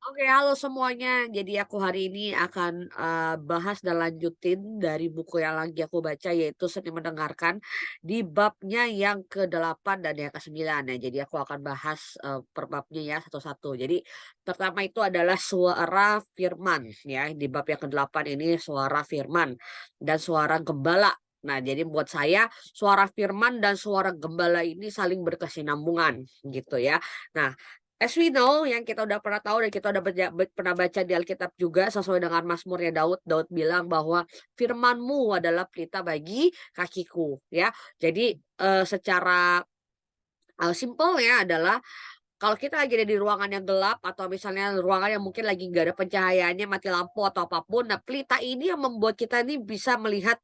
Oke, halo semuanya. Jadi aku hari ini akan, bahas dan lanjutin dari buku yang lagi aku baca yaitu Seni Mendengarkan di babnya yang ke-8 dan yang ke-9. Nah, jadi aku akan bahas, per babnya ya satu-satu. Jadi pertama itu adalah suara firman ya, di bab yang ke-8 ini suara firman dan suara gembala. Nah, jadi buat saya suara firman dan suara gembala ini saling berkesinambungan gitu ya. Nah, as we know, yang kita udah pernah tahu dan kita udah pernah baca di Alkitab juga sesuai dengan Mazmurnya Daud. Daud bilang bahwa firman-Mu adalah pelita bagi kakiku, ya. Jadi, secara, simpelnya adalah kalau kita lagi ada di ruangan yang gelap atau misalnya ruangan yang mungkin lagi nggak ada pencahayaannya, mati lampu atau apapun, nah pelita ini yang membuat kita ini bisa melihat,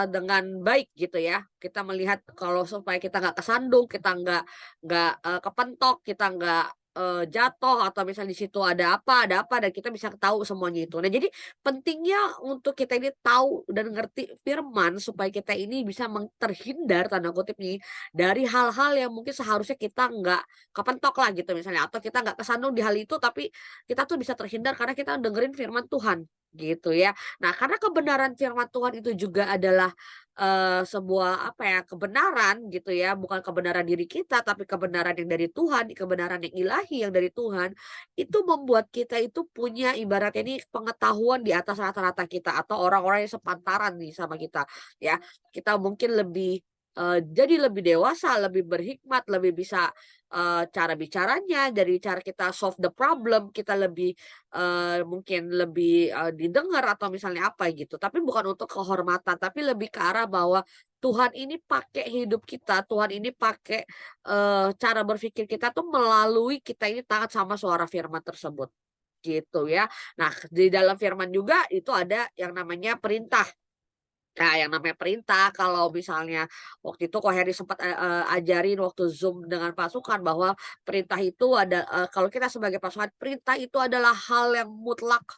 dengan baik gitu ya. Kita melihat kalau supaya kita nggak kesandung, kita nggak kepentok, kita nggak, jatuh atau misalnya di situ ada apa, dan kita bisa tahu semuanya itu. Nah jadi pentingnya untuk kita ini tahu dan ngerti firman supaya kita ini bisa terhindar tanda kutip nih, dari hal-hal yang mungkin seharusnya kita nggak kepentok lah gitu misalnya, atau kita nggak kesandung di hal itu, tapi kita tuh bisa terhindar karena kita dengerin firman Tuhan, gitu ya. Nah, karena kebenaran firman Tuhan itu juga adalah, sebuah apa ya, kebenaran gitu ya, bukan kebenaran diri kita, tapi kebenaran yang dari Tuhan, kebenaran yang ilahi yang dari Tuhan, itu membuat kita itu punya ibaratnya ini pengetahuan di atas rata-rata kita atau orang-orang yang sepantaran nih sama kita, ya. Kita mungkin lebih, jadi lebih dewasa, lebih berhikmat, lebih bisa cara bicaranya, dari cara kita solve the problem, kita lebih, mungkin lebih, didengar atau misalnya apa gitu. Tapi bukan untuk kehormatan, tapi lebih ke arah bahwa Tuhan ini pakai hidup kita, Tuhan ini pakai, cara berpikir kita tuh melalui kita ini taat sama suara firman tersebut, gitu ya. Nah, di dalam firman juga itu ada yang namanya perintah. Nah, yang namanya perintah kalau misalnya waktu itu Ko Heri sempat, ajarin waktu Zoom dengan pasukan bahwa perintah itu ada, kalau kita sebagai pasukan, perintah itu adalah hal yang mutlak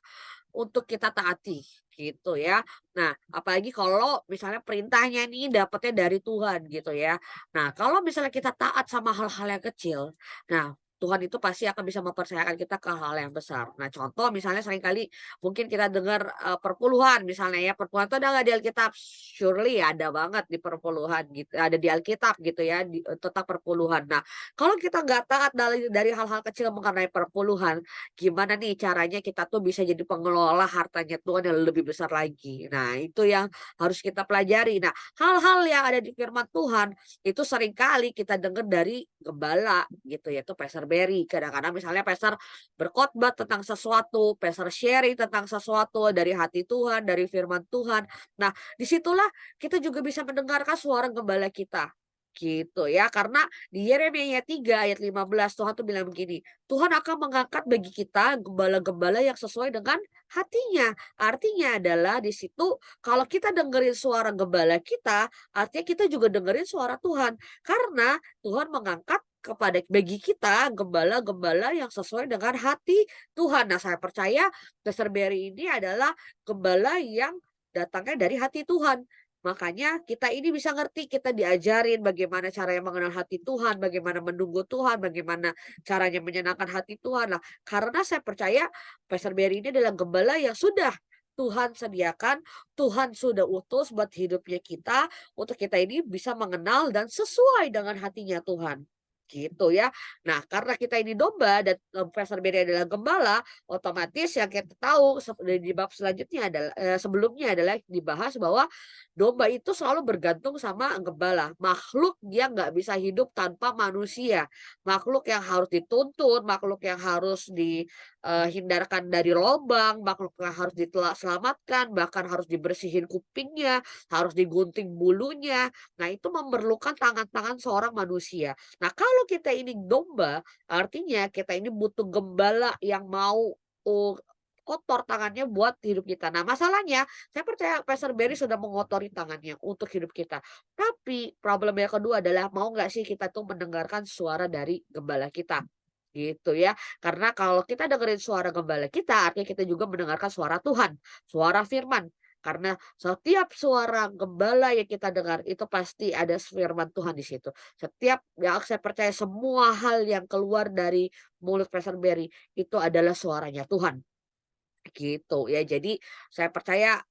untuk kita taati, gitu ya. Nah, apalagi kalau misalnya perintahnya ini dapatnya dari Tuhan gitu ya. Nah, kalau misalnya kita taat sama hal-hal yang kecil, nah Tuhan itu pasti akan bisa mempercayakan kita ke hal yang besar. Nah, contoh misalnya seringkali mungkin kita dengar, perpuluhan misalnya ya, perpuluhan itu ada nggak di Alkitab? Surely ada banget di perpuluhan gitu, ada di Alkitab gitu ya, tentang perpuluhan. Nah, kalau kita nggak taat dari hal-hal kecil mengenai perpuluhan, gimana nih caranya kita tuh bisa jadi pengelola hartanya Tuhan yang lebih besar lagi. Nah, itu yang harus kita pelajari. Nah, hal-hal yang ada di firman Tuhan itu seringkali kita dengar dari gembala gitu, yaitu Pastor Berry. Kadang-kadang misalnya pastor berkhotbah tentang sesuatu, pastor sharing tentang sesuatu dari hati Tuhan, dari firman Tuhan. Nah, disitulah kita juga bisa mendengarkan suara gembala kita, gitu ya. Karena di Yeremia 3 ayat 15 Tuhan tuh bilang begini, Tuhan akan mengangkat bagi kita gembala-gembala yang sesuai dengan hatinya. Artinya adalah di situ kalau kita dengerin suara gembala kita, artinya kita juga dengerin suara Tuhan. Karena Tuhan mengangkat bagi kita gembala-gembala yang sesuai dengan hati Tuhan. Nah, saya percaya Pastor Berry ini adalah gembala yang datangnya dari hati Tuhan. Makanya kita ini bisa ngerti, kita diajarin bagaimana caranya mengenal hati Tuhan, bagaimana menunggu Tuhan, bagaimana caranya menyenangkan hati Tuhan. Lah, karena saya percaya Pastor Berry ini adalah gembala yang sudah Tuhan sediakan, Tuhan sudah utus buat hidupnya kita, untuk kita ini bisa mengenal dan sesuai dengan hatinya Tuhan. Gitu ya. Nah, karena kita ini domba dan Pastor Berry adalah gembala, otomatis yang kita tahu di bab selanjutnya adalah sebelumnya adalah dibahas bahwa domba itu selalu bergantung sama gembala, makhluk yang nggak bisa hidup tanpa manusia, makhluk yang harus dituntun, makhluk yang harus hindarkan dari lobang, makhluk yang harus selamatkan, bahkan harus dibersihin kupingnya, harus digunting bulunya. Nah, itu memerlukan tangan-tangan seorang manusia. Nah, kalau kita ini domba, artinya kita ini butuh gembala yang mau, eee, kotor tangannya buat hidup kita. Nah, masalahnya saya percaya Pastor Berry sudah mengotori tangannya untuk hidup kita. Tapi problem yang kedua adalah mau nggak sih kita tuh mendengarkan suara dari gembala kita, gitu ya. Karena kalau kita dengerin suara gembala kita, artinya kita juga mendengarkan suara Tuhan, suara firman. Karena setiap suara gembala yang kita dengar itu pasti ada firman Tuhan di situ. Setiap yang saya percaya semua hal yang keluar dari mulut Pastor Berry itu adalah suaranya Tuhan. Gitu ya. Jadi saya percaya,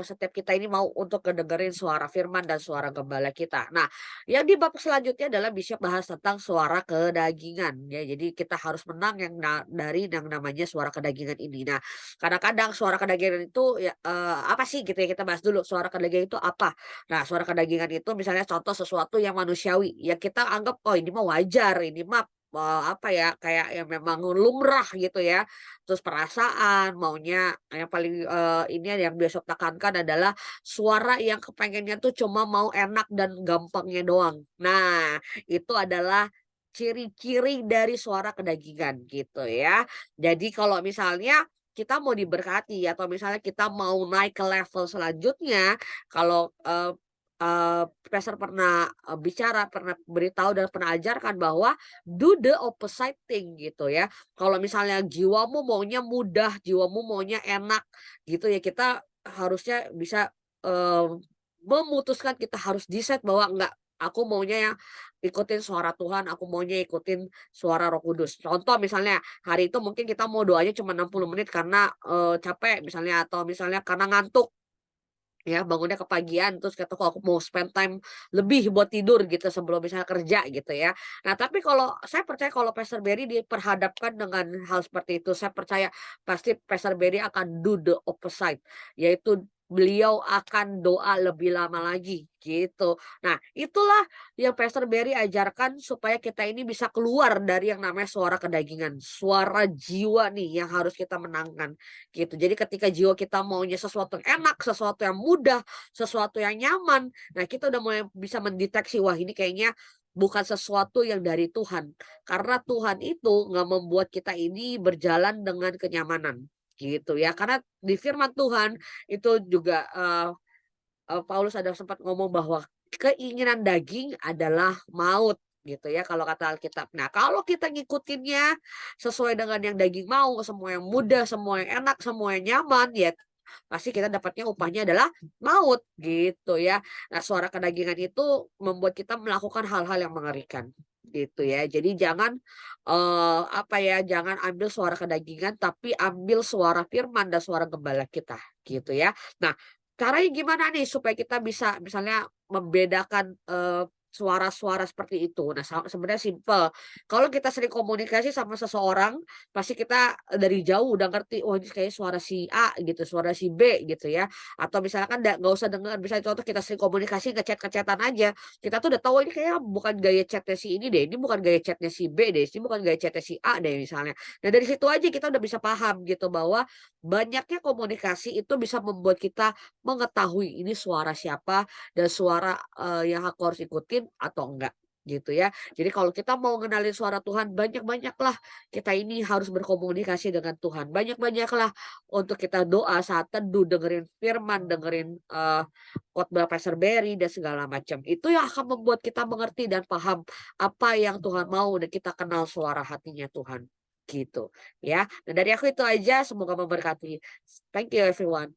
setiap kita ini mau untuk ngedengerin suara firman dan suara gembala kita. Nah, yang di bab selanjutnya adalah Bishop bahas tentang suara kedagingan ya. Jadi kita harus menang yang dari yang namanya suara kedagingan ini. Nah, kadang-kadang suara kedagingan itu ya, apa sih gitu ya, kita bahas dulu suara kedagingan itu apa. Nah, suara kedagingan itu misalnya contoh sesuatu yang manusiawi, ya kita anggap, "Oh ini mah wajar, ini mah, apa ya, kayak yang memang lumrah," gitu ya. Terus perasaan, maunya yang paling, ini yang besok tekankan adalah suara yang kepengennya tuh cuma mau enak dan gampangnya doang. Nah, itu adalah ciri-ciri dari suara kedagingan gitu ya. Jadi kalau misalnya kita mau diberkati atau misalnya kita mau naik ke level selanjutnya, kalau, pastor pernah, bicara, pernah beritahu dan pernah ajarkan bahwa do the opposite thing gitu ya. Kalau misalnya jiwamu maunya mudah, jiwamu maunya enak gitu ya, kita harusnya bisa, memutuskan kita harus decide bahwa enggak, aku maunya yang ikutin suara Tuhan, aku maunya ikutin suara Roh Kudus. Contoh misalnya, hari itu mungkin kita mau doanya cuma 60 menit karena, capek misalnya atau misalnya karena ngantuk. Ya, bangunnya kepagian, terus kata, "Kok aku mau spend time lebih buat tidur," gitu, sebelum misalnya kerja, gitu ya. Nah, tapi kalau saya percaya kalau Pastor Berry diperhadapkan dengan hal seperti itu, saya percaya pasti Pastor Berry akan do the opposite, yaitu beliau akan doa lebih lama lagi, gitu. Nah, itulah yang Pastor Berry ajarkan supaya kita ini bisa keluar dari yang namanya suara kedagingan, suara jiwa nih yang harus kita menangkan. Gitu. Jadi ketika jiwa kita maunya sesuatu yang enak, sesuatu yang mudah, sesuatu yang nyaman, nah kita udah mulai bisa mendeteksi, wah ini kayaknya bukan sesuatu yang dari Tuhan. Karena Tuhan itu nggak membuat kita ini berjalan dengan kenyamanan, gitu ya. Karena di firman Tuhan itu juga, Paulus ada sempat ngomong bahwa keinginan daging adalah maut gitu ya kalau kata Alkitab. Nah, kalau kita ngikutinnya sesuai dengan yang daging mau, semua yang mudah, semua yang enak, semua yang nyaman, ya pasti kita dapatnya upahnya adalah maut gitu ya. Nah, suara kedagingan itu membuat kita melakukan hal-hal yang mengerikan gitu ya. Jadi jangan, apa ya, jangan ambil suara kedagingan tapi ambil suara firman dan suara gembala kita gitu ya. Nah, caranya gimana nih supaya kita bisa misalnya membedakan, suara-suara seperti itu? Nah, sebenarnya simpel, kalau kita sering komunikasi sama seseorang, pasti kita dari jauh udah ngerti, "Oh ini kayaknya suara si A," gitu, "suara si B," gitu ya. Atau misalkan nggak usah dengar, misalnya contoh kita sering komunikasi nge-chat aja, kita tuh udah tahu, "Oh ini kayaknya bukan gaya chatnya si ini deh, ini bukan gaya chatnya si B deh, ini bukan gaya chatnya si A deh," misalnya. Nah dari situ aja kita udah bisa paham gitu bahwa banyaknya komunikasi itu bisa membuat kita mengetahui ini suara siapa dan suara, yang aku harus ikutin atau enggak, gitu ya. Jadi kalau kita mau ngenalin suara Tuhan, banyak-banyaklah kita ini harus berkomunikasi dengan Tuhan. Banyak-banyaklah untuk kita doa saat teduh, dengerin firman, dengerin, khotbah Pastor Berry dan segala macam. Itu yang akan membuat kita mengerti dan paham apa yang Tuhan mau dan kita kenal suara hatinya Tuhan, gitu ya. Dan dari aku itu aja, semoga memberkati. Thank you everyone.